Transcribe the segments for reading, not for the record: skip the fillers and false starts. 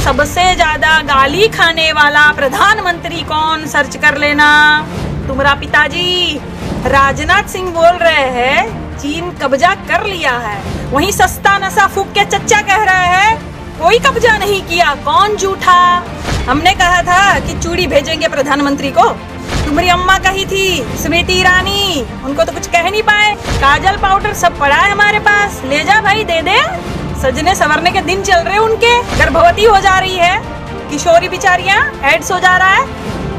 सबसे ज्यादा गाली खाने वाला प्रधानमंत्री कौन, सर्च कर लेना। तुम्हारा पिताजी राजनाथ सिंह बोल रहे हैं चीन कब्जा कर लिया है, वहीं सस्ता नशा फूक के चच्चा कह रहे हैं कोई कब्जा नहीं किया। कौन झूठा? हमने कहा था कि चूड़ी भेजेंगे प्रधानमंत्री को, तुम्हारी अम्मा कही थी स्मृति ईरानी, उनको तो कुछ कह नहीं पाए। काजल पाउडर सब पड़ा है हमारे पास, ले जा भाई, दे दे। सजने संवरने के दिन चल रहे उनके, गर्भवती हो जा रही है किशोरी बिचारियां, एड्स हो जा रहा है।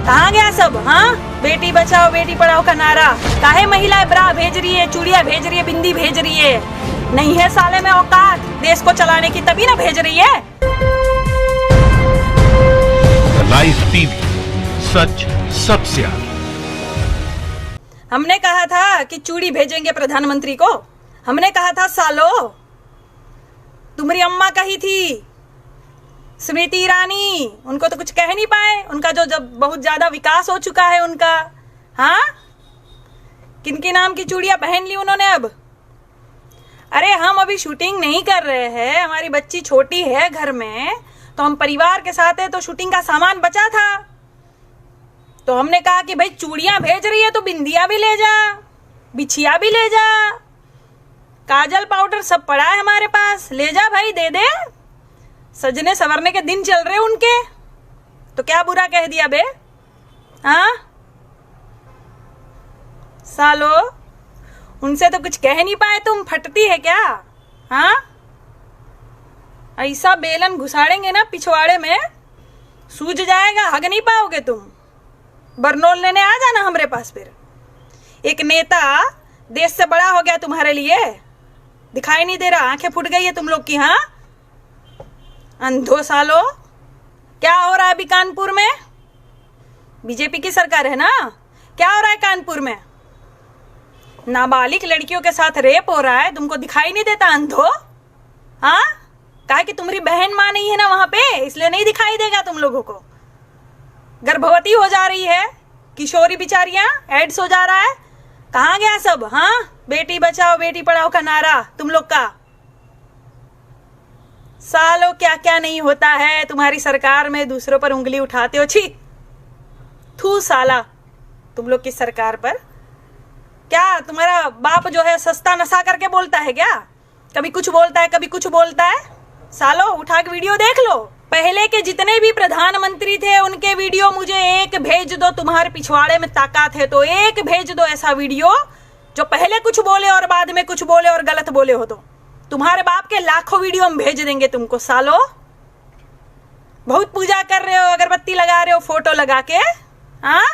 कहाँ गया सब? हाँ, बेटी बचाओ बेटी पढ़ाओ का नारा। काहे महिलाएं ब्रा भेज रही है, चूड़िया भेज रही है, बिंदी भेज रही है? नहीं है साले में औकात देश को चलाने की, तभी ना भेज रही है। लाइव टीवी, सच सबसे आगे। हमने कहा था कि चूड़ी भेजेंगे प्रधानमंत्री को, हमने कहा था सालो। तुम्हारी अम्मा कही थी स्मृति ईरानी, उनको तो कुछ कह नहीं पाए, उनका जो जब बहुत ज्यादा विकास हो चुका है उनका। हाँ, किनके नाम की चूड़ियां पहन ली उन्होंने अब? अरे हम अभी शूटिंग नहीं कर रहे हैं, हमारी बच्ची छोटी है घर में, तो हम परिवार के साथ है, तो शूटिंग का सामान बचा था, तो हमने कहा कि भाई चूड़ियां भेज रही है तो बिंदिया भी ले जा, बिछिया भी ले जा, काजल पाउडर सब पड़ा है हमारे पास, ले जा भाई, दे दे। सजने संवरने के दिन चल रहे उनके, तो क्या बुरा कह दिया बे? हाँ सालो, उनसे तो कुछ कह नहीं पाए तुम, फटती है क्या? हाँ, ऐसा बेलन घुसाड़ेंगे ना पिछवाड़े में, सूझ जाएगा, हग नहीं पाओगे तुम। बरनोल लेने आ जाना हमारे पास फिर। एक नेता देश से बड़ा हो गया तुम्हारे लिए, दिखाई नहीं दे रहा, आंखें फूट गई है तुम लोग की। हाँ, अंधो सालो। क्या हो रहा है अभी कानपुर में? बीजेपी की सरकार है ना, क्या हो रहा है कानपुर में? नाबालिग लड़कियों के साथ रेप हो रहा है, तुमको दिखाई नहीं देता अंधो? हाँ, कहा कि तुम्हारी बहन माँ नहीं है ना वहां पे, इसलिए नहीं दिखाई देगा तुम लोगों को। गर्भवती हो जा रही है किशोरी बिचारियां, एड्स हो जा रहा है। कहाँ गया सब? हाँ, बेटी बचाओ बेटी पढ़ाओ का नारा तुम लोग का। सालों क्या क्या नहीं होता है तुम्हारी सरकार में, दूसरों पर उंगली उठाते हो। छी, थू साला तुम लोग की सरकार पर। क्या तुम्हारा बाप जो है सस्ता नशा करके बोलता है क्या? कभी कुछ बोलता है, कभी कुछ बोलता है। सालो उठा के वीडियो देख लो, पहले के जितने भी प्रधानमंत्री थे उनके वीडियो मुझे एक भेज दो। तुम्हारे पिछवाड़े में ताकत है तो एक भेज दो ऐसा वीडियो जो पहले कुछ बोले और बाद में कुछ बोले और गलत बोले हो। तो तुम्हारे बाप के लाखों वीडियो हम भेज देंगे तुमको। सालो बहुत पूजा कर रहे हो, अगरबत्ती लगा रहे हो फोटो लगा के। हाँ,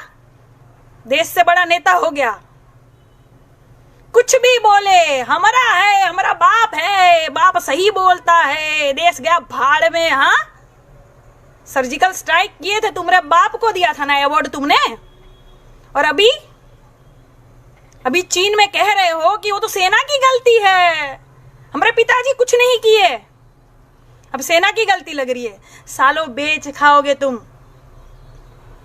देश से बड़ा नेता हो गया, कुछ भी बोले हमारा है, हमारा बाप है, बाप सही बोलता है, देश गया भाड़ में। हाँ, सर्जिकल स्ट्राइक किए थे, तुम्हारे बाप को दिया था ना अवार्ड तुमने। और अभी चीन में कह रहे हो कि वो तो सेना की गलती है, हमारे पिताजी कुछ नहीं किए, अब सेना की गलती लग रही है। सालों बेच खाओगे तुम,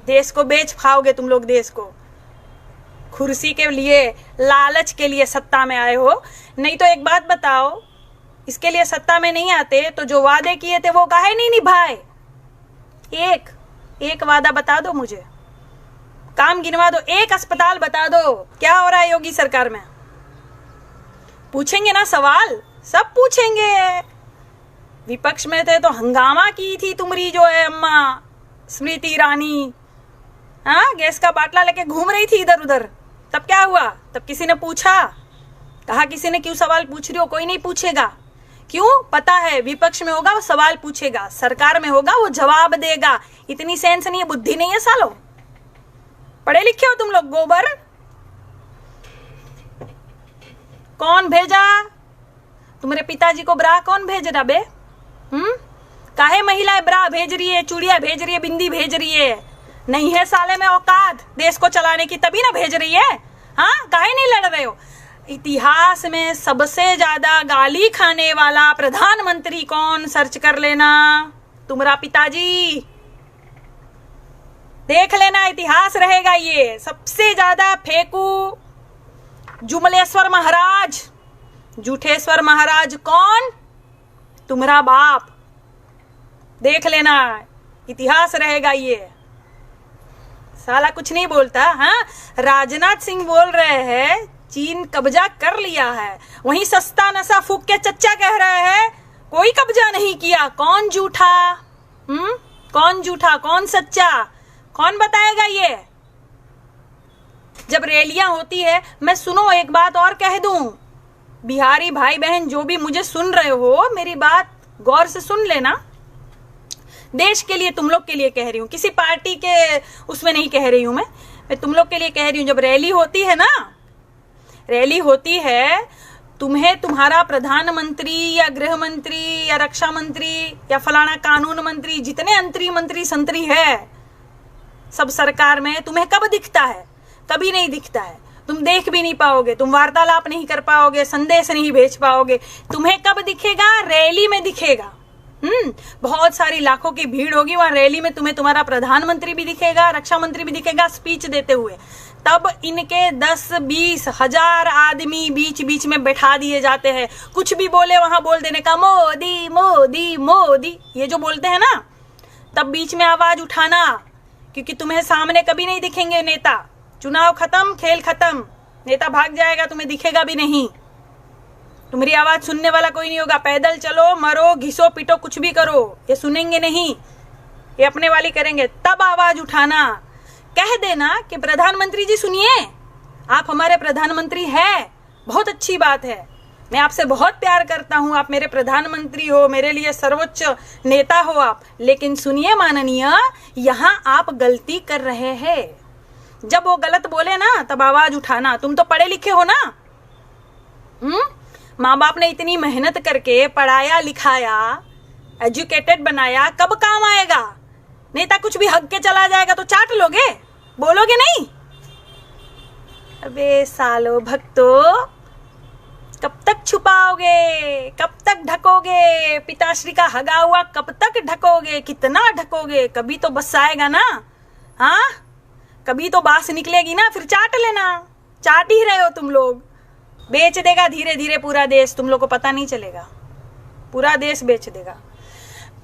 देश को बेच खाओगे तुम लोग, देश को कुर्सी के लिए, लालच के लिए सत्ता में आए हो। नहीं तो एक बात बताओ, इसके लिए सत्ता में नहीं आते तो जो वादे किए थे वो काहे नहीं निभाए? एक वादा बता दो मुझे, काम गिनवा दो, एक अस्पताल बता दो। क्या हो रहा है योगी सरकार में? पूछेंगे ना सवाल, सब पूछेंगे। विपक्ष में थे तो हंगामा की थी तुम्हारी जो है अम्मा स्मृति ईरानी। हाँ, गैस का बाटला लेके घूम रही थी इधर उधर। तब क्या हुआ? तब किसी ने पूछा? कहा किसी ने क्यों सवाल पूछ रही हो? कोई नहीं पूछेगा। क्यों? पता है विपक्ष में होगा वो सवाल पूछेगा, सरकार में होगा वो जवाब देगा। इतनी सेंस नहीं है, बुद्धि नहीं है सालो। पढ़े लिखे हो तुम लोग गोबर। कौन भेजा तुम्हारे पिताजी को ब्रा? कौन भेज रहा बे? काहे महिलाएं ब्रा भेज रही है, चूड़िया भेज रही है, बिंदी भेज रही है? नहीं है साले में औकात देश को चलाने की, तभी ना भेज रही है। हाँ, काहे नहीं लड़ रहे हो? इतिहास में सबसे ज्यादा गाली खाने वाला प्रधानमंत्री कौन, सर्च कर लेना। तुम्हारा पिताजी, देख लेना, इतिहास रहेगा ये। सबसे ज्यादा फेंकू जुमलेश्वर महाराज, झूठेश्वर महाराज कौन? तुम्हारा बाप। देख लेना, इतिहास रहेगा ये। साला कुछ नहीं बोलता। हाँ, राजनाथ सिंह बोल रहे हैं चीन कब्जा कर लिया है, वहीं सस्ता नशा फूक के चच्चा कह रहे हैं कोई कब्जा नहीं किया। कौन झूठा? कौन झूठा, कौन सच्चा, कौन बताएगा ये? जब रैलियां होती है, मैं सुनो एक बात और कह दूं, बिहारी भाई बहन जो भी मुझे सुन रहे हो, मेरी बात गौर से सुन लेना। देश के लिए, तुम लोग के लिए कह रही हूँ, किसी पार्टी के उसमें नहीं कह रही हूँ मैं तुम लोग के लिए कह रही हूँ। जब रैली होती है ना, रैली होती है, तुम्हें तुम्हारा प्रधानमंत्री या गृह मंत्री या रक्षा मंत्री या फलाना कानून मंत्री, जितने मंत्री संतरी है सब सरकार में, तुम्हें कब दिखता है? कभी नहीं दिखता है। तुम देख भी नहीं पाओगे, तुम वार्तालाप नहीं कर पाओगे, संदेश नहीं भेज पाओगे। तुम्हें कब दिखेगा? रैली में दिखेगा। बहुत सारी लाखों की भीड़ होगी वहां रैली में, तुम्हें तुम्हारा प्रधानमंत्री भी दिखेगा, रक्षा मंत्री भी दिखेगा स्पीच देते हुए। तब इनके 10-20 हजार आदमी बीच बीच में बैठा दिए जाते हैं। कुछ भी बोले वहां बोल देने का मोदी मोदी मोदी, ये जो बोलते हैं ना, तब बीच में आवाज उठाना, क्योंकि तुम्हें सामने कभी नहीं दिखेंगे नेता। चुनाव खत्म, खेल खत्म, नेता भाग जाएगा, तुम्हें दिखेगा भी नहीं। तुम्हारी आवाज सुनने वाला कोई नहीं होगा। पैदल चलो, मरो, घिसो, पिटो, कुछ भी करो, ये सुनेंगे नहीं, ये अपने वाली करेंगे। तब आवाज उठाना, कह देना कि प्रधानमंत्री जी सुनिए, आप हमारे प्रधानमंत्री हैं, बहुत अच्छी बात है, मैं आपसे बहुत प्यार करता हूं, आप मेरे प्रधानमंत्री हो, मेरे लिए सर्वोच्च नेता हो आप, लेकिन सुनिए माननीय, यहां आप गलती कर रहे हैं। जब वो गलत बोले ना, तब आवाज उठाना। तुम तो पढ़े लिखे हो ना, माँ बाप ने इतनी मेहनत करके पढ़ाया लिखाया, एजुकेटेड बनाया, कब काम आएगा? नेता कुछ भी हक के चला जाएगा तो चाट लोगे, बोलोगे नहीं? अबे सालो भक्तों, कब तक छुपाओगे, कब तक ढकोगे? पिताश्री का हगा हुआ कब तक ढकोगे? कितना ढकोगे? कभी तो बस आएगा ना। हाँ, कभी तो बास निकलेगी ना, फिर चाट लेना। चाट ही रहे हो तुम लोग। बेच देगा धीरे धीरे पूरा देश, तुम लोग को पता नहीं चलेगा, पूरा देश बेच देगा।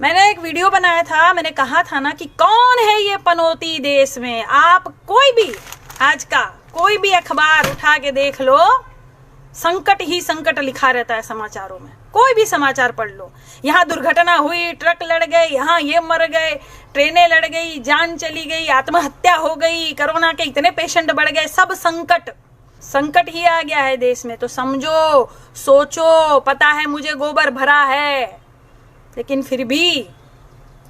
मैंने एक वीडियो बनाया था, मैंने कहा था ना कि कौन है ये पनौती देश में। आप कोई भी आज का कोई भी अखबार उठा के देख लो, संकट ही संकट लिखा रहता है समाचारों में। कोई भी समाचार पढ़ लो, यहाँ दुर्घटना हुई, ट्रक लड़ गए, यहाँ ये मर गए, ट्रेनें लड़ गई, जान चली गई, आत्महत्या हो गई, कोरोना के इतने पेशेंट बढ़ गए, सब संकट ही आ गया है देश में। तो समझो, सोचो, पता है मुझे गोबर भरा है, लेकिन फिर भी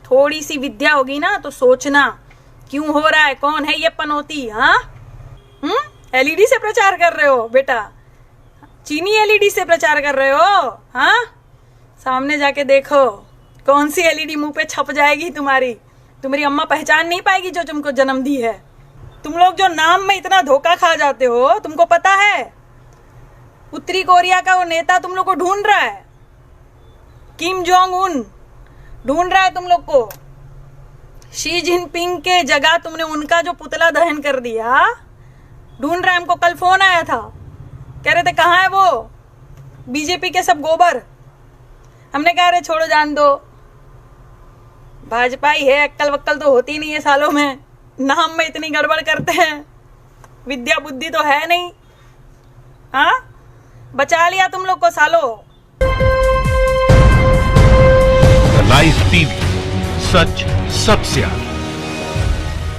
थोड़ी सी विद्या होगी ना तो सोचना क्यों हो रहा है, कौन है ये पनौती। हाँ, एलईडी से प्रचार कर रहे हो बेटा, चीनी एलईडी से प्रचार कर रहे हो। हाँ, सामने जाके देखो कौन सी एलईडी मुंह पे छप जाएगी तुम्हारी अम्मा पहचान नहीं पाएगी जो तुमको जन्म दी है। तुम लोग जो नाम में इतना धोखा खा जाते हो, तुमको पता है उत्तरी कोरिया का वो नेता तुम लोग को ढूंढ रहा है, किम जोंग उन ढूंढ रहा है तुम लोग को। शी जिनपिंग के जगह तुमने उनका जो पुतला दहन कर दिया, ढूंढ रहा है। हमको कल फोन आया था, कह रहे थे कहाँ है वो बीजेपी के सब गोबर। हमने कहा अरे छोड़ो, जान दो, भाजपा ही है, अक्कल वक्कल तो होती नहीं है सालों में, नाम में इतनी गड़बड़ करते हैं, विद्या बुद्धि तो है नहीं। हाँ, बचा लिया तुम लोग को सालों। लाइव टीवी, सच सबसे आगे।